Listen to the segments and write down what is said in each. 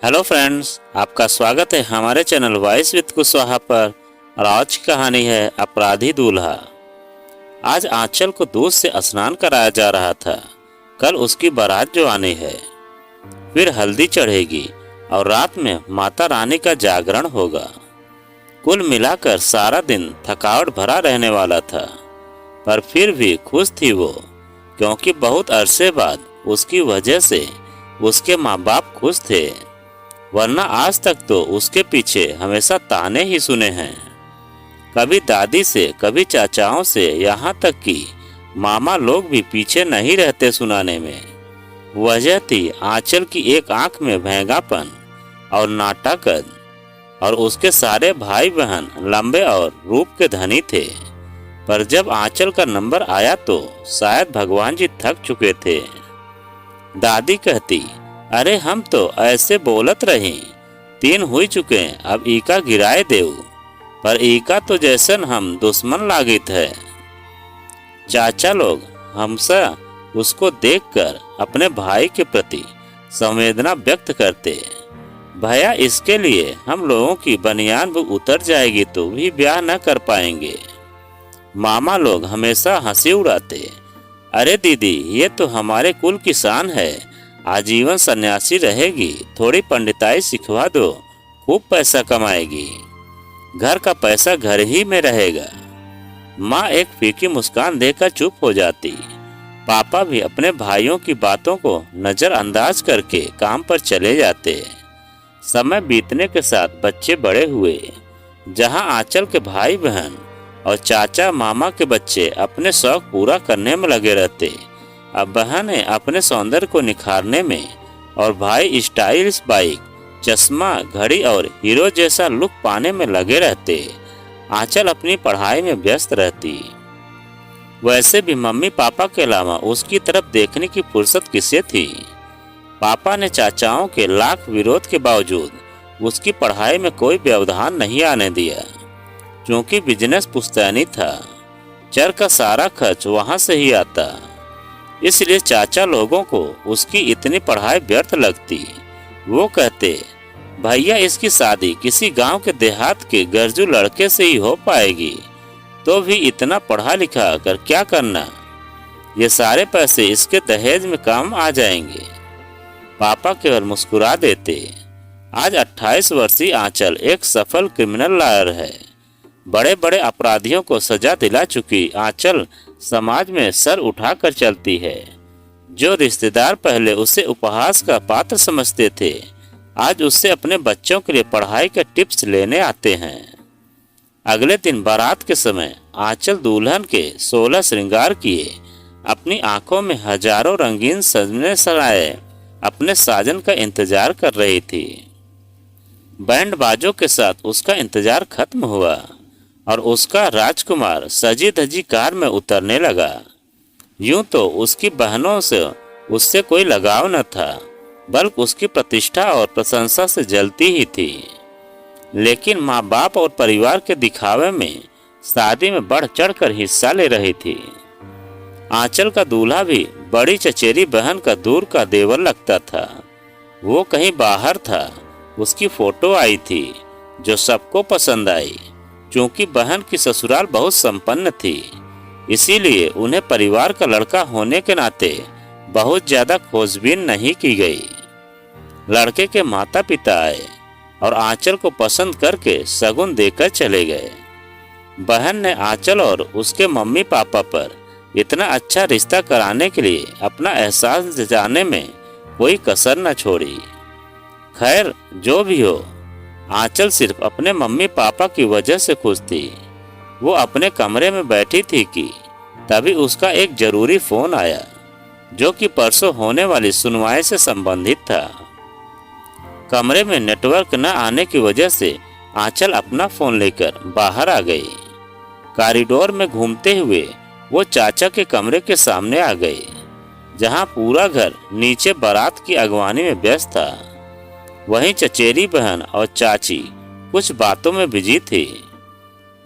Hello friends, आपका स्वागत है हमारे चैनल वॉइस विद कुशवाहा पर। और आज की कहानी है अपराधी दूल्हा। आज आंचल को दूध से स्नान कराया जा रहा था। कल उसकी बारात जो आनी है, फिर हल्दी चढ़ेगी और रात में माता रानी का जागरण होगा। कुल मिलाकर सारा दिन थकावट भरा रहने वाला था, पर फिर भी खुश थी वो, क्योंकि बहुत अरसे बाद उसकी वजह से उसके माँ बाप खुश थे। वरना आज तक तो उसके पीछे हमेशा ताने ही सुने हैं, कभी दादी से, कभी चाचाओं से, यहाँ तक कि मामा लोग भी पीछे नहीं रहते सुनाने में। वजह थी आंचल की एक आंख में भैंगापन और नाटाकद, और उसके सारे भाई बहन लंबे और रूप के धनी थे। पर जब आंचल का नंबर आया तो शायद भगवान जी थक चुके थे। दादी कहती, अरे हम तो ऐसे बोलत रही, 3 हुई चुके, अब ईका गिराए देव। पर ईका तो जैसन हम दुश्मन लागित है। चाचा लोग हमसे उसको देखकर अपने भाई के प्रति संवेदना व्यक्त करते। भैया, इसके लिए हम लोगों की बनियान भी उतर जाएगी तो भी ब्याह न कर पाएंगे। मामा लोग हमेशा हंसी उड़ाते, अरे दीदी, ये तो हमारे कुल की शान है, आजीवन सन्यासी रहेगी, थोड़ी पंडिताई सिखवा दो, खूब पैसा कमाएगी, घर का पैसा घर ही में रहेगा। माँ एक फीकी मुस्कान देकर चुप हो जाती। पापा भी अपने भाइयों की बातों को नजरअंदाज करके काम पर चले जाते। समय बीतने के साथ बच्चे बड़े हुए। जहाँ आंचल के भाई बहन और चाचा मामा के बच्चे अपने शौक पूरा करने में लगे रहते, अब बहनें अपने सौंदर्य को निखारने में और भाई स्टाइलिश बाइक, चश्मा, घड़ी और हीरो जैसा लुक पाने में लगे रहते। आंचल अपनी पढ़ाई में व्यस्त रहती। वैसे भी मम्मी पापा के अलावा उसकी तरफ देखने की फुर्सत किसे थी। पापा ने चाचाओं के लाख विरोध के बावजूद उसकी पढ़ाई में कोई व्यवधान नहीं आने दिया, क्योंकि बिजनेस पुश्तैनी था, चर का सारा खर्च वहां से ही आता। इसलिए चाचा लोगों को उसकी इतनी पढ़ाई व्यर्थ लगती। वो कहते, भैया, इसकी शादी किसी गांव के देहात के गरजू लड़के से ही हो पाएगी, तो भी इतना पढ़ा लिखा कर क्या करना, ये सारे पैसे इसके दहेज में काम आ जाएंगे। पापा केवल मुस्कुरा देते। आज 28 वर्षीय आंचल एक सफल क्रिमिनल लॉयर है। बड़े बड़े अपराधियों को सजा दिला चुकी आंचल समाज में सर उठाकर चलती है। जो रिश्तेदार पहले उसे उपहास का पात्र समझते थे, आज उससे अपने बच्चों के लिए पढ़ाई के टिप्स लेने आते हैं। अगले दिन बारात के समय आंचल दुल्हन के 16 श्रृंगार किए, अपनी आंखों में हजारों रंगीन सजने सराए अपने साजन का इंतजार कर रही थी। बैंड बाजों के साथ उसका इंतजार खत्म हुआ और उसका राजकुमार सजी धजी कार में उतरने लगा। यूं तो उसकी बहनों से उससे कोई लगाव न था, बल्कि उसकी प्रतिष्ठा और प्रशंसा से जलती ही थी। लेकिन माँ बाप और परिवार के दिखावे में शादी में बढ़ चढ़कर हिस्सा ले रही थी। आंचल का दूल्हा भी बड़ी चचेरी बहन का दूर का देवर लगता था। वो कहीं बाहर था। उसकी फोटो आई थी जो सबको पसंद आई। क्योंकि बहन की ससुराल बहुत संपन्न थी, इसीलिए उन्हें परिवार का लड़का होने के नाते बहुत ज्यादा खोजबीन नहीं की गई। लड़के के माता पिता आए और आंचल को पसंद करके शगुन देकर चले गए। बहन ने आंचल और उसके मम्मी पापा पर इतना अच्छा रिश्ता कराने के लिए अपना एहसास जताने में कोई कसर न छोड़ी। खैर, जो भी हो, आंचल सिर्फ अपने मम्मी पापा की वजह से खुश थी। वो अपने कमरे में बैठी थी कि तभी उसका एक जरूरी फोन आया, जो कि परसों होने वाली सुनवाई से संबंधित था। कमरे में नेटवर्क न आने की वजह से आंचल अपना फोन लेकर बाहर आ गई। कॉरिडोर में घूमते हुए वो चाचा के कमरे के सामने आ गई, जहां पूरा घर नीचे बारात की अगवानी में व्यस्त था। वहीं चचेरी बहन और चाची कुछ बातों में बिजी थी।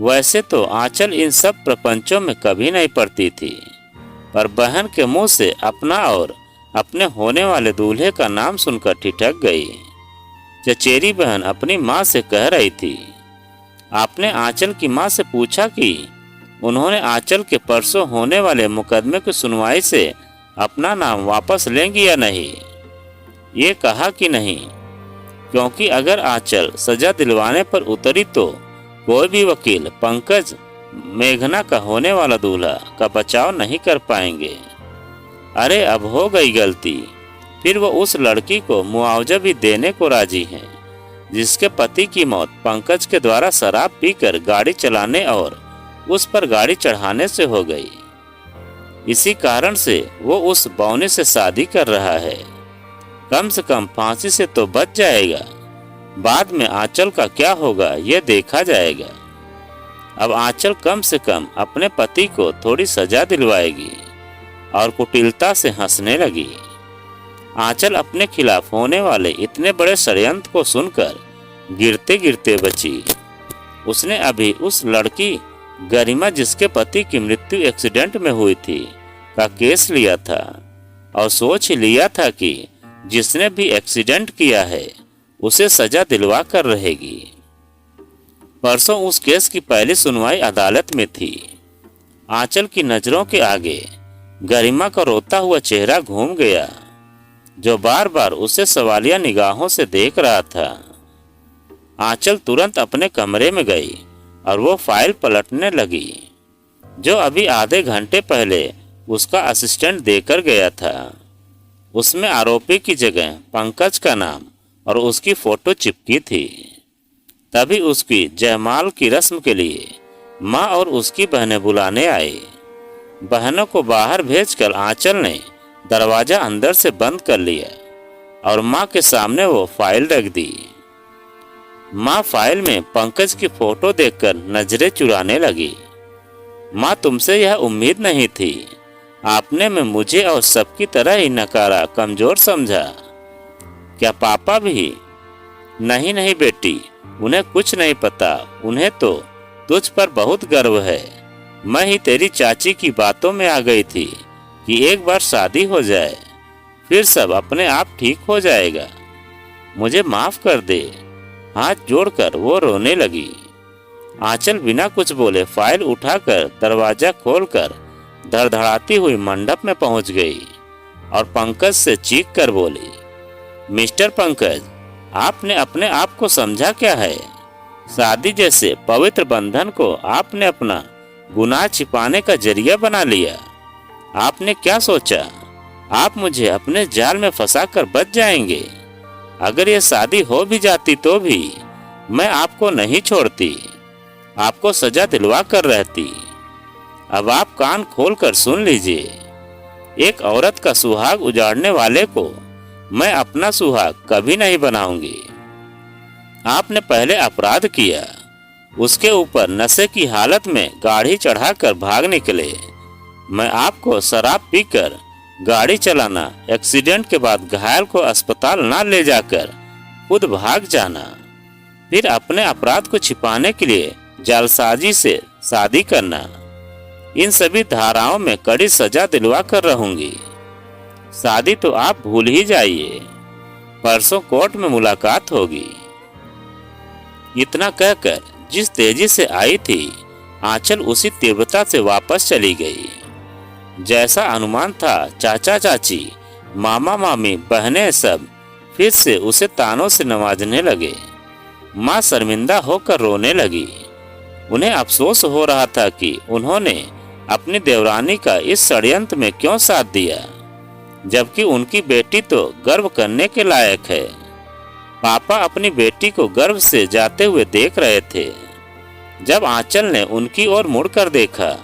वैसे तो आंचल इन सब प्रपंचों में कभी नहीं पड़ती थी, पर बहन के मुंह से अपना और अपने होने वाले दूल्हे का नाम सुनकर ठिठक गई। चचेरी बहन अपनी माँ से कह रही थी। आपने आंचल की माँ से पूछा कि उन्होंने आंचल के परसों होने वाले मुकदमे की सुनवाई से अपना नाम वापस लेंगी या नहीं। ये कहा कि नहीं, क्योंकि अगर आंचल सजा दिलवाने पर उतरी तो कोई भी वकील पंकज मेघना का होने वाला दूल्हा का बचाव नहीं कर पाएंगे। अरे अब हो गई गलती, फिर वो उस लड़की को मुआवजा भी देने को राजी हैं जिसके पति की मौत पंकज के द्वारा शराब पीकर गाड़ी चलाने और उस पर गाड़ी चढ़ाने से हो गई। इसी कारण से वो उस बौने से शादी कर रहा है। कम से कम फांसी से तो बच जाएगा। बाद में आंचल का क्या होगा यह देखा जाएगा। अब आंचल कम से कम अपने पति को थोड़ी सजा दिलवाएगी। और कुटिलता से हंसने लगी। आंचल अपने खिलाफ होने वाले इतने बड़े षड्यंत्र को सुनकर गिरते गिरते बची। उसने अभी उस लड़की गरिमा जिसके पति की मृत्यु एक्सीडेंट में हुई थी का केस लिया था और सोच लिया था कि जिसने भी एक्सीडेंट किया है उसे सजा दिलवा कर रहेगी। परसों उस केस की पहली सुनवाई अदालत में थी। आंचल की नजरों के आगे गरिमा का रोता हुआ चेहरा घूम गया, जो बार बार उसे सवालिया निगाहों से देख रहा था। आंचल तुरंत अपने कमरे में गई और वो फाइल पलटने लगी जो अभी आधे घंटे पहले उसका असिस्टेंट देकर गया था। उसमें आरोपी की जगह पंकज का नाम और उसकी फोटो चिपकी थी। तभी उसकी जयमाल की रस्म के लिए माँ और उसकी बहनें बुलाने आई। बहनों को बाहर भेजकर आंचल ने दरवाजा अंदर से बंद कर लिया और माँ के सामने वो फाइल रख दी। माँ फाइल में पंकज की फोटो देखकर नजरें चुराने लगी। माँ, तुमसे यह उम्मीद नहीं थी। आपने में मुझे और सबकी तरह ही नकारा, कमजोर समझा। क्या पापा भी? नहीं नहीं बेटी, उन्हें कुछ नहीं पता। उन्हें तो तुझ पर बहुत गर्व है। मैं ही तेरी चाची की बातों में आ गई थी कि एक बार शादी हो जाए, फिर सब अपने आप ठीक हो जाएगा। मुझे माफ कर दे। हाथ जोड़कर वो रोने लगी। आंचल बिना कुछ बोले फाइल उठाकर दरवाजा खोलकर धड़धड़ाती हुई मंडप में पहुंच गई और पंकज से चीख कर बोली, मिस्टर पंकज, आपने अपने आप को समझा क्या है? शादी जैसे पवित्र बंधन को आपने अपना गुनाह छिपाने का जरिया बना लिया। आपने क्या सोचा आप मुझे अपने जाल में फंसाकर बच जाएंगे? अगर ये शादी हो भी जाती तो भी मैं आपको नहीं छोड़ती, आपको सजा दिलवा कर रहती। अब आप कान खोलकर सुन लीजिए, एक औरत का सुहाग उजाड़ने वाले को मैं अपना सुहाग कभी नहीं बनाऊंगी। आपने पहले अपराध किया, उसके ऊपर नशे की हालत में गाड़ी चढ़ाकर भाग निकले। मैं आपको शराब पीकर गाड़ी चलाना, एक्सीडेंट के बाद घायल को अस्पताल ना ले जाकर खुद भाग जाना, फिर अपने अपराध को छिपाने के लिए जालसाजी से शादी करना, इन सभी धाराओं में कड़ी सजा दिलवा कर रहूंगी। शादी तो आप भूल ही जाइए, परसों कोर्ट में मुलाकात होगी। इतना कहकर जिस तेजी से आई थी, आंचल उसी तीव्रता से वापस चली गई। जैसा अनुमान था, चाचा चाची, मामा मामी, बहनें सब फिर से उसे तानों से नवाजने लगे। माँ शर्मिंदा होकर रोने लगी। उन्हें अफसोस हो रहा था कि उन्होंने अपनी देवरानी का इस षड्यंत्र में क्यों साथ दिया, जबकि उनकी बेटी तो गर्व करने के लायक है। पापा अपनी बेटी को गर्व से जाते हुए देख रहे थे। जब आंचल ने उनकी ओर मुड़कर देखा,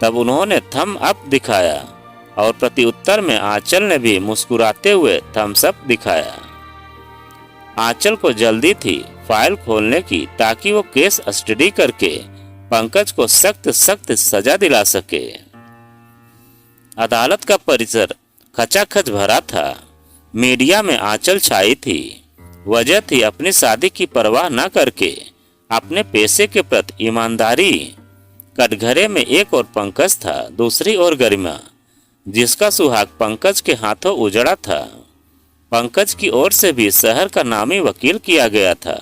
तब उन्होंने थम अप दिखाया और प्रत्युत्तर में आंचल ने भी मुस्कुराते हुए थम्स अप दिखाया। आंचल को जल्दी थी फाइल खोलने की, ताकि वो केस स्टडी करके पंकज को सख्त सख्त सजा दिला सके। अदालत का परिसर खचाखच भरा था। मीडिया में आंचल छाई थी। वजह थी अपनी शादी की परवाह न करके अपने पेशे के प्रति ईमानदारी। कटघरे में एक और पंकज था, दूसरी ओर गरिमा, जिसका सुहाग पंकज के हाथों उजड़ा था। पंकज की ओर से भी शहर का नामी वकील किया गया था।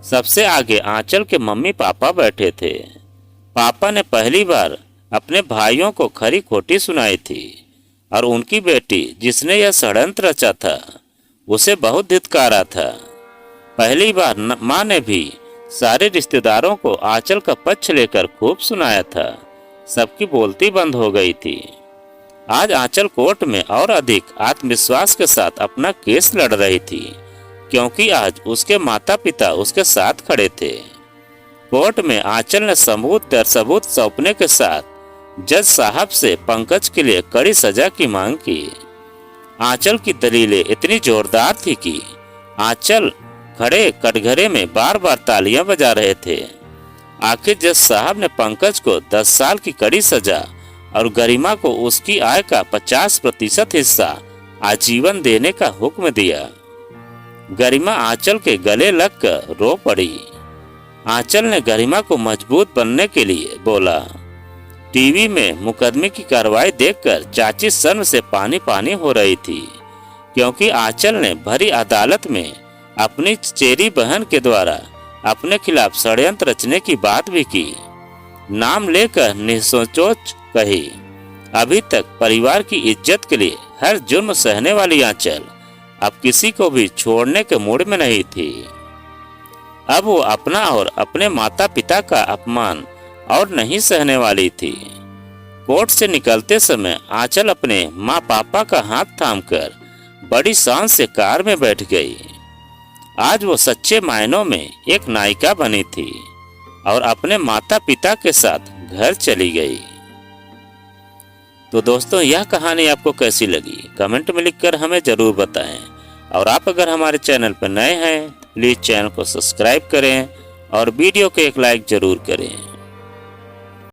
सबसे आगे आंचल के मम्मी पापा बैठे थे। पापा ने पहली बार अपने भाइयों को खरी खोटी सुनाई थी और उनकी बेटी जिसने यह षड्यंत्र रचा था उसे बहुत धिक्कारा था। पहली बार माँ ने भी सारे रिश्तेदारों को आंचल का पक्ष लेकर खूब सुनाया था। सबकी बोलती बंद हो गई थी। आज आंचल कोर्ट में और अधिक आत्मविश्वास के साथ अपना केस लड़ रही थी, क्योंकि आज उसके माता पिता उसके साथ खड़े थे। कोर्ट में आंचल ने सबूत दर सबूत सौंपने के साथ जज साहब से पंकज के लिए कड़ी सजा की मांग की। आंचल की दलीलें इतनी जोरदार थी कि आंचल खड़े कटघरे में बार बार तालियां बजा रहे थे। आखिर जज साहब ने पंकज को 10 साल की कड़ी सजा और गरिमा को उसकी आय का 50% हिस्सा आजीवन देने का हुक्म दिया। गरिमा आंचल के गले लगकर रो पड़ी। आंचल ने गरिमा को मजबूत बनने के लिए बोला। टीवी में मुकदमे की कार्रवाई देखकर चाची शर्म से पानी पानी हो रही थी, क्योंकि आंचल ने भरी अदालत में अपनी चचेरी बहन के द्वारा अपने खिलाफ षड्यंत्र रचने की बात भी की। नाम लेकर निसंकोच कही। अभी तक परिवार की इज्जत के लिए हर जुर्म सहने वाली आंचल अब किसी को भी छोड़ने के मूड में नहीं थी। अब वो अपना और अपने माता पिता का अपमान और नहीं सहने वाली थी। कोर्ट से निकलते समय आंचल अपने माँ पापा का हाथ थामकर बड़ी शान से कार में बैठ गई। आज वो सच्चे मायनों में एक नायिका बनी थी और अपने माता पिता के साथ घर चली गई। तो दोस्तों, यह कहानी आपको कैसी लगी कमेंट में लिखकर हमें जरूर बताएं। और आप अगर हमारे चैनल पर नए हैं तो प्लीज़ चैनल को सब्सक्राइब करें और वीडियो को एक लाइक जरूर करें।